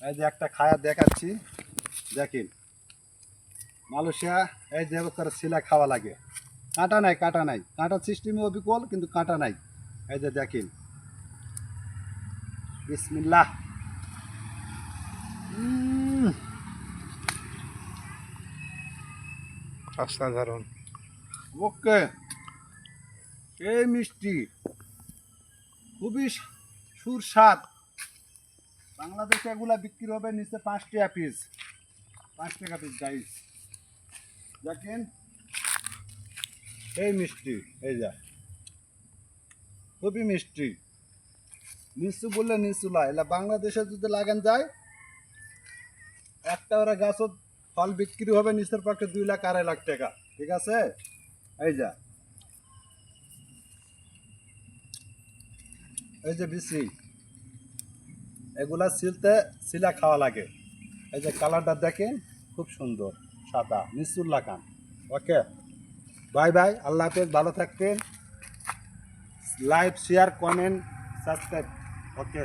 এই যে একটা খায়া দেখাচ্ছি, দেখেন মালয়েশিয়া এই যে করে শিলা খাওয়া লাগে, কাঁটা নাই কাঁটা নাই, কাঁটার সিস্টেমে অবিকল কিন্তু কাঁটা নাই। এই যে দেখেন, বিসমিল্লাহ। অসাধারণ। ওকে, এই মিষ্টি, খুবই সুস্বাদ। বাংলাদেশে এগুলা বিক্রি হবে নিচে 5 টাকা পিস, 5 টাকা পিস গাইস। দেখেন এই মিষ্টি, এই যা খুবই মিষ্টি। নিচু বললে নিচুলা, এলা বাংলাদেশে যদি লাগান যায় একটা ওরা গাছত ফল বিক্রি হবে নিচের পক্ষে 2 লাখ 2.5 লাখ টাকা, ঠিক আছে। এই যা, এই যে বিসি, এগুলা ছিলতে শিলা খাওয়া লাগে। এই যে কালারটা দেখেন, খুব সুন্দর সাদা নিচুর লাগান। ওকে, বাই বাই, আল্লাহ হাফেজ, ভালো থাকবেন। Like share comment subscribe. ওকে।